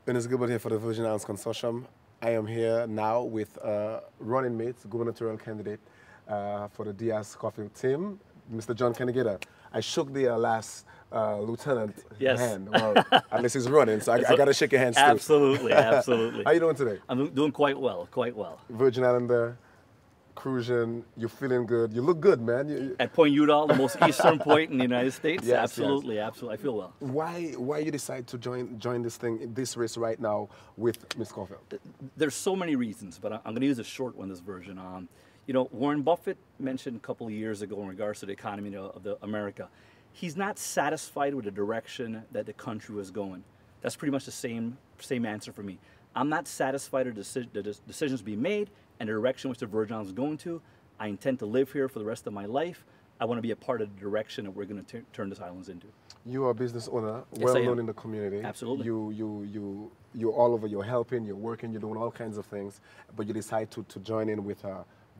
And it's good here for the Virgin Islands Consortium. I am here now with running mate, gubernatorial candidate for the Diase-Coffelt team, Mr. John Canegata. I shook the last lieutenant hand. Well, at least he's running, so I got to shake your hands too. Absolutely, absolutely. How you doing today? I'm doing quite well, quite well. Virgin Islander, cruising, you're feeling good. You look good, man. At Point Udall, the most eastern point in the United States? Yes, absolutely, yes. absolutely. I feel well. Why you decide to join this race right now with Ms. Coffelt? There's so many reasons, but I'm going to use a short one, this version. You know, Warren Buffett mentioned a couple of years ago in regards to the economy of America, he's not satisfied with the direction that the country was going. That's pretty much the same answer for me. I'm not satisfied with the decisions being made and the direction which the Virgin Islands is going to. I intend to live here for the rest of my life. I want to be a part of the direction that we're going to turn this islands into. You are a business owner, Yes, well known in the community. Absolutely. You're all over. You're helping. You're working. You're doing all kinds of things. But you decide to join in with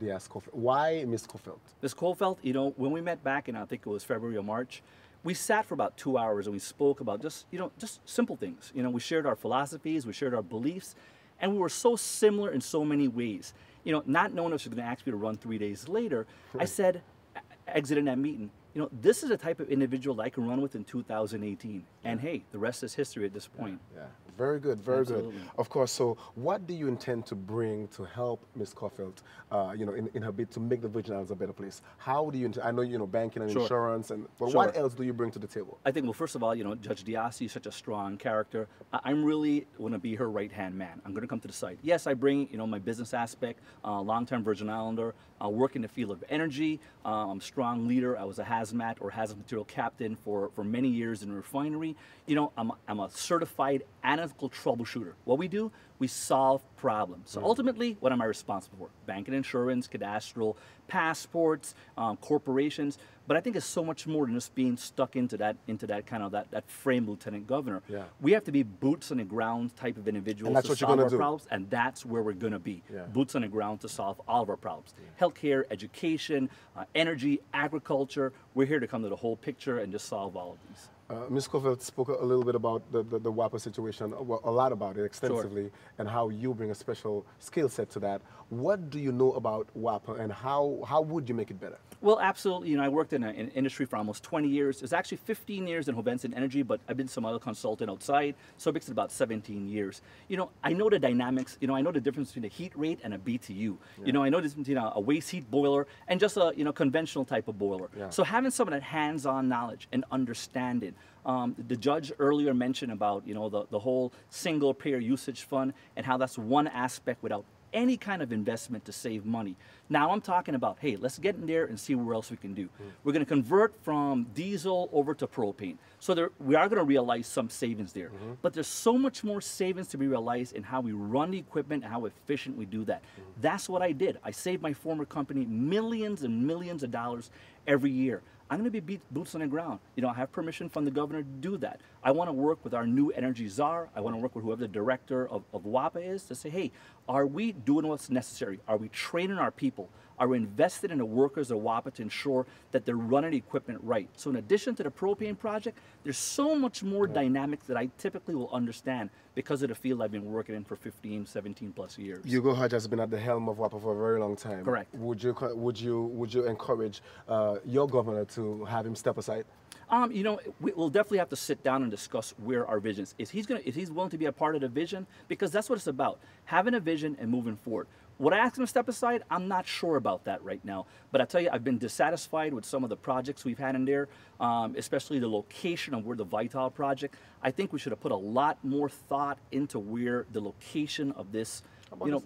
Diase-Coffelt. Why Ms. Coffelt? Ms. Coffelt, you know, when we met back in, I think it was February or March, we sat for about 2 hours and we spoke about just simple things. You know, we shared our philosophies, we shared our beliefs, and we were so similar in so many ways. You know, not knowing if she was going to ask me to run 3 days later, I said, exiting that meeting, you know, this is the type of individual that I can run with in 2018. And hey, the rest is history at this point. Yeah. Very good, very Absolutely. good. Of course, so what do you intend to bring to help Ms. Coffelt, you know, in her bid to make the Virgin Islands a better place? How do you, I know, you know, banking and Sure. insurance, but Sure. what else do you bring to the table? I think, well, first of all, you know, Judge Diase is such a strong character. I'm really going to be her right-hand man. I'm going to come to the site. Yes, I bring, you know, my business aspect, long-term Virgin Islander, work in the field of energy. I'm a strong leader. I was a hazmat or hazardous material captain for many years in a refinery. You know, I'm a certified analytical troubleshooter. What we do, we solve problems. So ultimately, what am I responsible for? Bank and insurance, cadastral, passports, corporations. But I think it's so much more than just being stuck into that kind of that frame, Lieutenant Governor. Yeah. We have to be boots on the ground type of individuals And that's to what you're solve gonna our do. problems, and that's where we're going to be. Yeah. Boots on the ground to solve all of our problems. Healthcare, education, energy, agriculture. We're here to come to the whole picture and just solve all of these. Ms. Coffelt spoke a little bit about the WAPA situation, well, a lot about it extensively, and how you bring a special skill set to that. What do you know about WAPA, and how would you make it better? Well, absolutely. You know, I worked in an industry for almost 20 years. It's actually 15 years in Hovenson Energy, but I've been some other consultant outside, so it makes it about 17 years. You know, I know the dynamics. You know, I know the difference between a heat rate and a BTU. Yeah. You know, I know the difference between a waste heat boiler and just a conventional type of boiler. Yeah. So having some of that hands-on knowledge and understanding. The judge earlier mentioned about, you know, the whole single payer usage fund and how that's one aspect without any kind of investment to save money. Now I'm talking about, hey, let's get in there and see where else we can do. We're going to convert from diesel over to propane. So we are going to realize some savings there. But there's so much more savings to be realized in how we run the equipment and how efficient we do that. That's what I did. I saved my former company millions and millions of dollars every year. I'm going to be boots on the ground. You know, I have permission from the governor to do that. I want to work with our new energy czar. I want to work with whoever the director of WAPA is to say, hey, are we doing what's necessary? Are we training our people? Are we invested in the workers of WAPA to ensure that they're running the equipment right? So in addition to the propane project, there's so much more dynamics that I typically will understand because of the field I've been working in for 15, 17 plus years. Hugo Hodge has been at the helm of WAPA for a very long time. Correct. Would you encourage your governor to have him step aside? You know, we'll definitely have to sit down and discuss where our vision is. If he's willing to be a part of the vision, because that's what it's about, having a vision and moving forward. Would I ask him to step aside? I'm not sure about that right now. But I tell you, I've been dissatisfied with some of the projects we've had in there, especially the location of where the Vital project. I think we should have put a lot more thought into where the location of this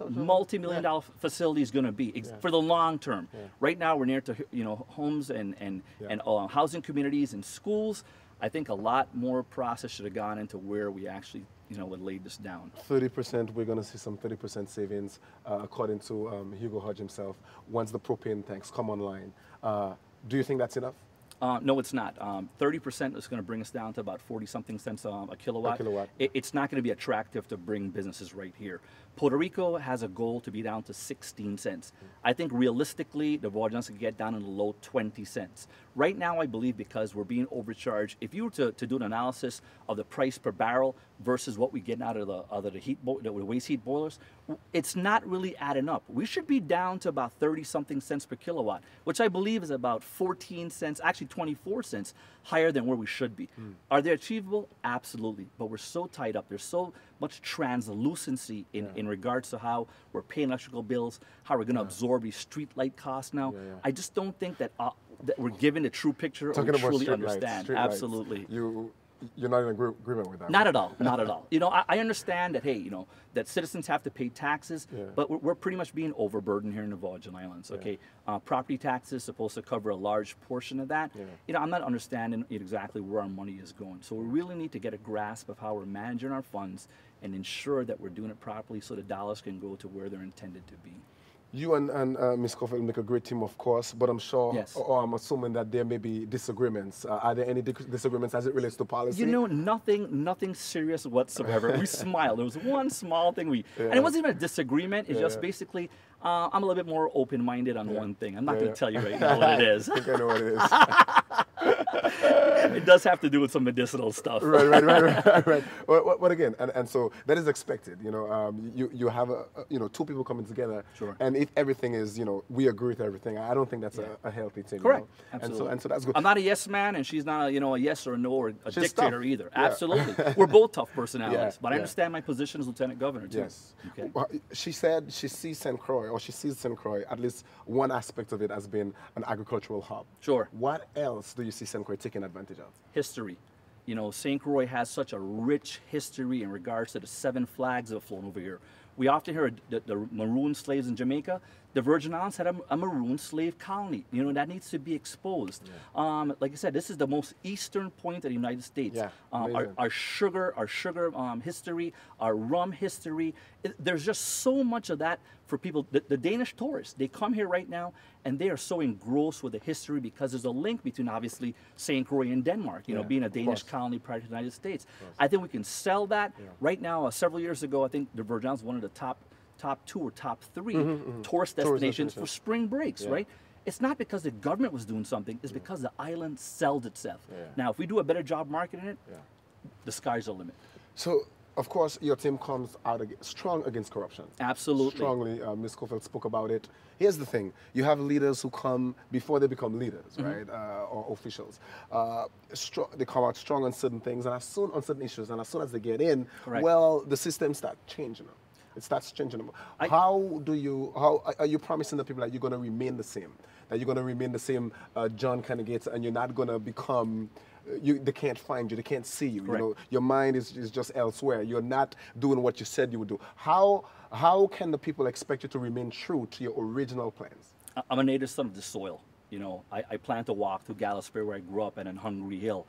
multi-million-dollar facility is going to be for the long term. Right now, we're near to homes and housing communities and schools. I think a lot more process should have gone into where we actually would lay this down. 30%, we're going to see some 30% savings, according to Hugo Hodge himself, once the propane tanks come online. Do you think that's enough? No, it's not. 30% is going to bring us down to about 40-something cents a kilowatt. It's not going to be attractive to bring businesses right here. Puerto Rico has a goal to be down to 16 cents. I think realistically, the Virgin Islands can get down in the low 20 cents. Right now, I believe because we're being overcharged, if you were to do an analysis of the price per barrel versus what we get out of the waste heat boilers, it's not really adding up. We should be down to about 30-something cents per kilowatt, which I believe is about 14 cents, actually 24 cents higher than where we should be. Are they achievable? Absolutely. But we're so tied up. There's so much translucency in regards to how we're paying electrical bills, how we're going to absorb these street light costs now. I just don't think that we're given the true picture or we truly understand. Absolutely. You're not in agreement with that? Not at all, not at all. You know, I understand that, hey, you know, that citizens have to pay taxes, but we're pretty much being overburdened here in the Virgin Islands, okay? Property taxes supposed to cover a large portion of that. You know, I'm not understanding exactly where our money is going. So we really need to get a grasp of how we're managing our funds and ensure that we're doing it properly so the dollars can go to where they're intended to be. You and Ms. Coffelt make a great team, of course, but I'm sure, or I'm assuming that there may be disagreements. Are there any disagreements as it relates to policy? You know, nothing serious whatsoever. We smiled. There was one small thing and it wasn't even a disagreement. It's just basically, I'm a little bit more open-minded on one thing. I'm not going to tell you right now what it is. I think I know what it is. It does have to do with some medicinal stuff. Right. But again, and so that is expected. You know, you have two people coming together, and if everything is, you know, we agree with everything, I don't think that's a healthy thing. Correct. You know? Absolutely. And so that's good. I'm not a yes man, and she's not a yes or a no or a dictator either. Absolutely. We're both tough personalities, but I understand my position as Lieutenant Governor too. Yes. Okay. Well, she said she sees St. Croix, or she sees St. Croix, at least one aspect of it as being an agricultural hub. Sure. What else do you see St. Croix taking advantage of? History. You know, St. Croix has such a rich history in regards to the 7 flags that have flown over here. We often hear the maroon slaves in Jamaica. The Virgin Islands had a maroon slave colony. You know, that needs to be exposed. Like I said, this is the most eastern point of the United States. Our sugar history, our rum history. There's just so much of that for people. The Danish tourists, they come here right now, and they are so engrossed with the history because there's a link between, obviously, St. Croix and Denmark, you know, being a Danish colony prior to the United States. I think we can sell that. Right now, several years ago, I think the Virgin Islands was one of the top 2 or top 3 tourist destinations for spring breaks, right? It's not because the government was doing something, it's because the island sells itself. Now, if we do a better job marketing it, the sky's the limit. So, of course, your team comes out strong against corruption. Absolutely. Strongly. Ms. Coffelt spoke about it. Here's the thing. You have leaders who come before they become leaders, right, or officials. They come out strong on certain things, and on certain issues, and as soon as they get in, well, the system starts changing them. It starts changing them. How are you promising the people that you're going to remain the same? That you're going to remain the same John Canegata, and you're not going to become... they can't find you, they can't see you. You know, your mind is just elsewhere. You're not doing what you said you would do. How can the people expect you to remain true to your original plans? I'm a native son of the soil. You know, I plan to walk through Gallowsbury where I grew up and in Hungry Hill.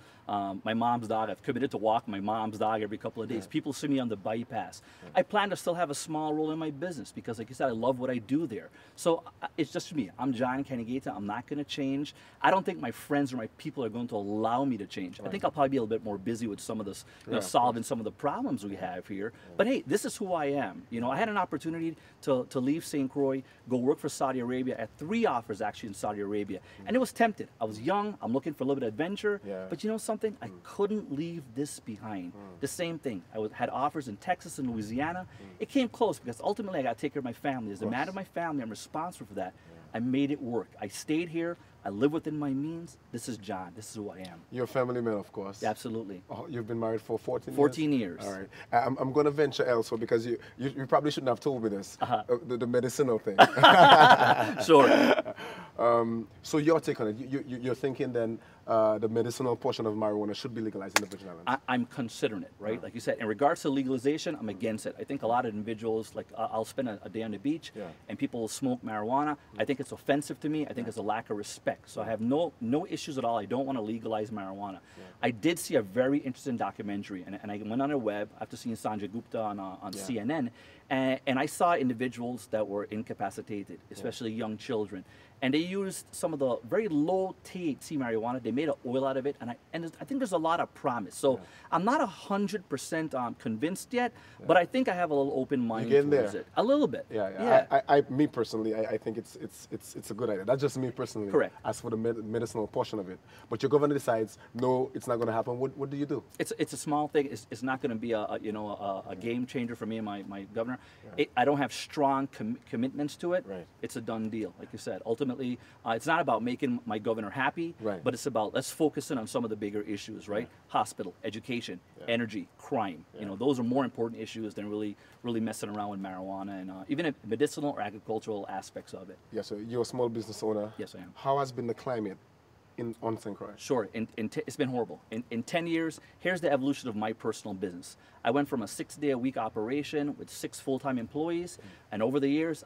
My mom's dog, I've committed to walk my mom's dog every couple of days. People see me on the bypass. I plan to still have a small role in my business because, like you said, I love what I do there. So it's just me. I'm John Canegata. I'm not going to change. I don't think my friends or my people are going to allow me to change. I think I'll probably be a little bit more busy with some of this, you know, solving some of the problems we have here. But hey, this is who I am. You know, I had an opportunity to leave St. Croix, go work for Saudi Arabia. I had 3 offers actually in Saudi Arabia. And it was tempted. I was young. I'm looking for a little bit of adventure. But you know something? I couldn't leave this behind. The same thing. I had offers in Texas and Louisiana. It came close because ultimately I got to take care of my family. As a man of my family, I'm responsible for that. I made it work. I stayed here. I live within my means. This is John. This is who I am. You're a family man, of course. Absolutely. Oh, you've been married for 14 years? 14 years. All right. I'm going to venture elsewhere because you probably shouldn't have told me this, the medicinal thing. Sure. So your take on it, you're thinking then the medicinal portion of marijuana should be legalized in the Virgin Islands? I'm considering it, right? Like you said, in regards to legalization, I'm against it. I think a lot of individuals, like I'll spend a day on the beach and people will smoke marijuana. I think it's offensive to me. I think it's a lack of respect. So I have no issues at all. I don't want to legalize marijuana. I did see a very interesting documentary, and I went on their web after seeing Sanjay Gupta on CNN, and I saw individuals that were incapacitated, especially young children. and they used some of the very low THC marijuana. They made an oil out of it, and I think there's a lot of promise. So I'm not 100% convinced yet, but I think I have a little open mind towards it. A little bit. Me personally, I think it's a good idea. That's just me personally. Correct. As for the medicinal portion of it, but your governor decides no, it's not going to happen. What do you do? It's a small thing. It's not going to be a game changer for me and my governor. I don't have strong commitments to it. Right. It's a done deal, like you said. Ultimately, it's not about making my governor happy, but it's about let's focus in on some of the bigger issues, right? Hospital, education, energy, crime. You know, those are more important issues than really messing around with marijuana and even medicinal or agricultural aspects of it. Yeah, so you're a small business owner. Yes, I am. How has been the climate on St. Croix? Sure, it's been horrible. In 10 years, here's the evolution of my personal business. I went from a 6-day-a-week operation with 6 full-time employees, and over the years,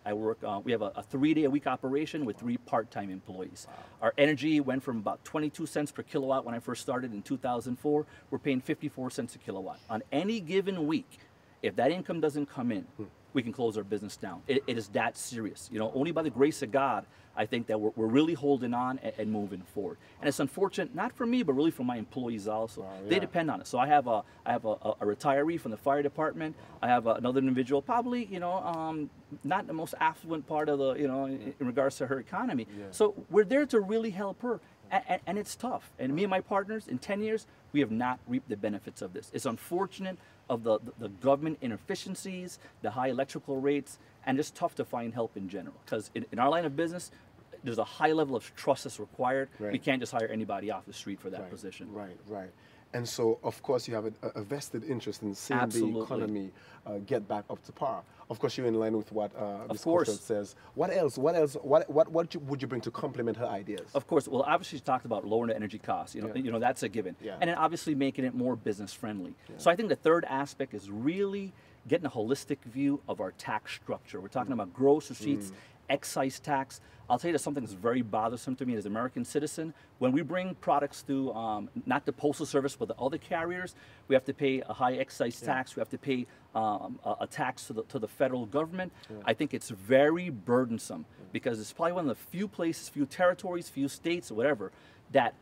we have a 3-day-a-week operation with 3 part-time employees. Wow. Our energy went from about 22 cents per kilowatt when I first started in 2004. We're paying 54 cents a kilowatt. On any given week, if that income doesn't come in, we can close our business down. It is that serious. You know, only by the grace of God, I think that we're really holding on and moving forward. And it's unfortunate, not for me, but really for my employees also. Wow, yeah. They depend on it. So I have a retiree from the fire department. I have another individual, probably, you know, not the most affluent part of the, you know, in regards to her economy. Yeah. So we're there to really help her. And it's tough. And me and my partners, in 10 years, we have not reaped the benefits of this. It's unfortunate of the government inefficiencies, the high electrical rates, and it's tough to find help in general. Because in our line of business, there's a high level of trust that's required. Right. We can't just hire anybody off the street for that position. Right. And so, of course, you have a vested interest in seeing the economy get back up to par. Of course, you're in line with what Ms. Coffelt says. What else? What would you bring to complement her ideas? Of course. Well, obviously, she talked about lowering the energy costs. You know, that's a given. Yeah. And then obviously making it more business friendly. Yeah. So I think the third aspect is really getting a holistic view of our tax structure. We're talking about gross receipts, excise tax. I'll tell you that something that's very bothersome to me as an American citizen. When we bring products through, not the Postal Service, but the other carriers, we have to pay a high excise tax. We have to pay a tax to the federal government. I think it's very burdensome because it's probably one of the few places, few territories, few states, or whatever, that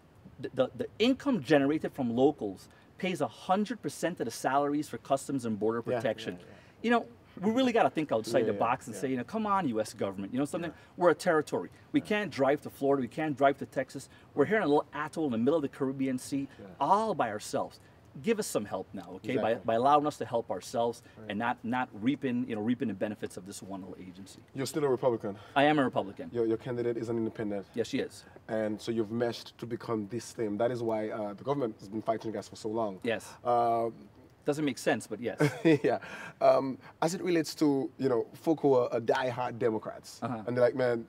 the income generated from locals pays 100% of the salaries for Customs and Border Protection. You know, we really got to think outside the box and say, you know, come on, U.S. government. You know something? We're a territory. We can't drive to Florida. We can't drive to Texas. We're here in a little atoll in the middle of the Caribbean Sea, all by ourselves. Give us some help now, okay? Exactly. By allowing us to help ourselves and not reaping the benefits of this one little agency. You're still a Republican. I am a Republican. Your candidate is an independent. Yes, she is. And so you've meshed to become this thing. That is why the government has been fighting you guys for so long. Yes. Doesn't make sense, but yes. Yeah. As it relates to, you know, folk who are die-hard Democrats, and they're like, man,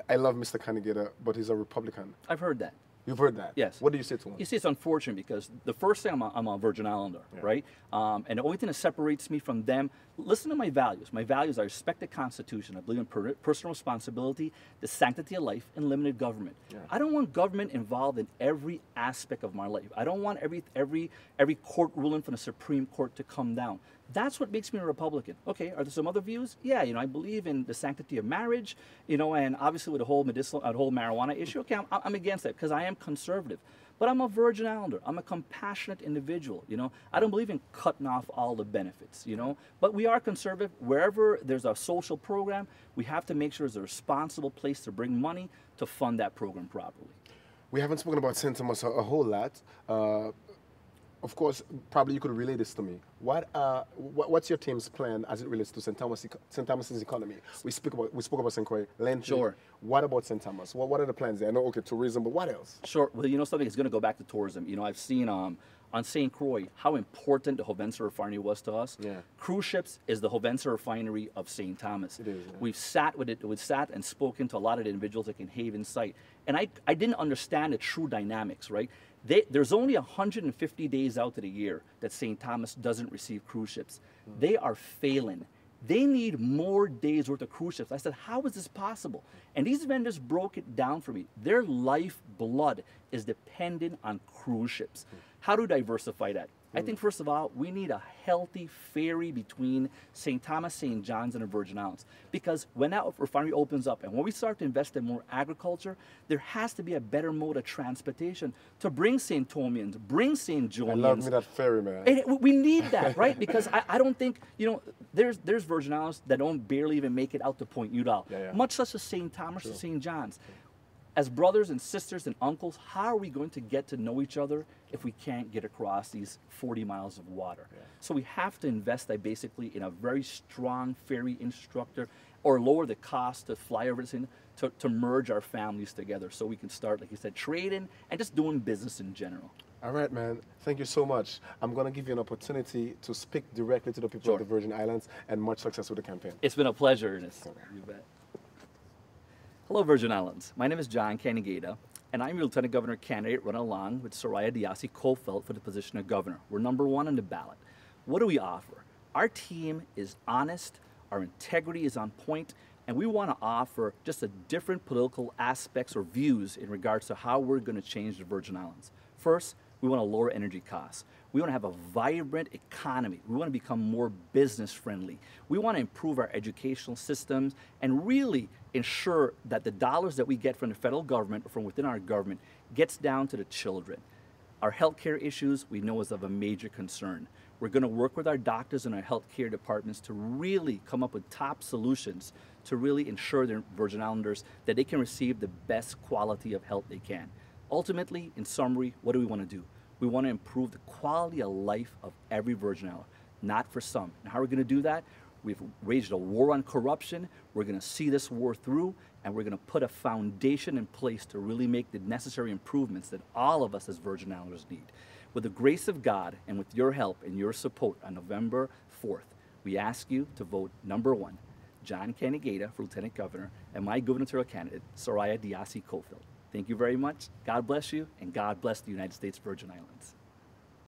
I love Mr. Canegata, but he's a Republican. I've heard that. You've heard that? Yes. What do you say to him? You see, it's unfortunate because the first thing, I'm a Virgin Islander, right? And the only thing that separates me from them, listen to my values. My values are respect the Constitution. I believe in personal responsibility, the sanctity of life, and limited government. I don't want government involved in every aspect of my life. I don't want every court ruling from the Supreme Court to come down. That's what makes me a Republican. Okay, are there some other views? Yeah, you know, I believe in the sanctity of marriage, you know, and obviously with the whole whole marijuana issue, okay, I'm against that because I am conservative. But I'm a Virgin Islander. I'm a compassionate individual, you know. I don't believe in cutting off all the benefits, you know. But we are conservative. Wherever there's a social program, we have to make sure there's a responsible place to bring money to fund that program properly. We haven't spoken about St. Thomas a whole lot. Of course, probably you could relay this to me. What's your team's plan as it relates to St. Thomas's economy? We spoke about St. Croix. Sure. What about St. Thomas? What are the plans there? I know, okay, tourism, but what else? Sure. Well, you know something, it's going to go back to tourism. You know, I've seen on St. Croix how important the Hovensa refinery was to us. Yeah. Cruise ships is the Hovensa refinery of St. Thomas. It is. Yeah. We've sat and spoken to a lot of the individuals that can Haven site, and I didn't understand the true dynamics, right? There's only 150 days out of the year that St. Thomas doesn't receive cruise ships. They are failing. They need more days worth of cruise ships. I said, how is this possible? And these vendors broke it down for me. Their lifeblood is dependent on cruise ships. How to diversify that? I think first of all, we need a healthy ferry between St. Thomas, St. John's, and the Virgin Islands. Because when that refinery opens up and when we start to invest in more agriculture, there has to be a better mode of transportation to bring St. Thomians, bring St. Joanians. I love me that ferry, man. And we need that, right? Because I don't think, there's Virgin Islands that don't barely even make it out to Point Udall, much less as St. Thomas or St. John's. As brothers and sisters and uncles, how are we going to get to know each other if we can't get across these 40 miles of water? So we have to invest basically in a very strong ferry instructor or lower the cost to fly over this to merge our families together so we can start, like you said, trading and just doing business in general. All right, man. Thank you so much. I'm going to give you an opportunity to speak directly to the people of the Virgin Islands, and much success with the campaign. It's been a pleasure, Ernest. You bet. Hello, Virgin Islands. My name is John Canegata, and I'm your Lieutenant Governor candidate running along with Soraya Diase-Coffelt for the position of governor. We're #1 on the ballot. What do we offer? Our team is honest, our integrity is on point, and we want to offer just a different political aspects or views in regards to how we're going to change the Virgin Islands. First, we want to lower energy costs. We want to have a vibrant economy. We want to become more business friendly. We want to improve our educational systems and really ensure that the dollars that we get from the federal government or from within our government gets down to the children. Our healthcare issues we know is of a major concern. We're going to work with our doctors and our healthcare departments to really come up with top solutions to really ensure the Virgin Islanders that they can receive the best quality of health they can. Ultimately, in summary, what do we want to do? We want to improve the quality of life of every Virgin Island, not for some. And how are we going to do that? We've waged a war on corruption. We're going to see this war through, and we're going to put a foundation in place to really make the necessary improvements that all of us as Virgin Islanders need. With the grace of God and with your help and your support on November 4th, we ask you to vote #1, John Canegata for Lieutenant Governor, and my gubernatorial candidate, Soraya Diase-Coffelt. Thank you very much. God bless you, and God bless the United States Virgin Islands.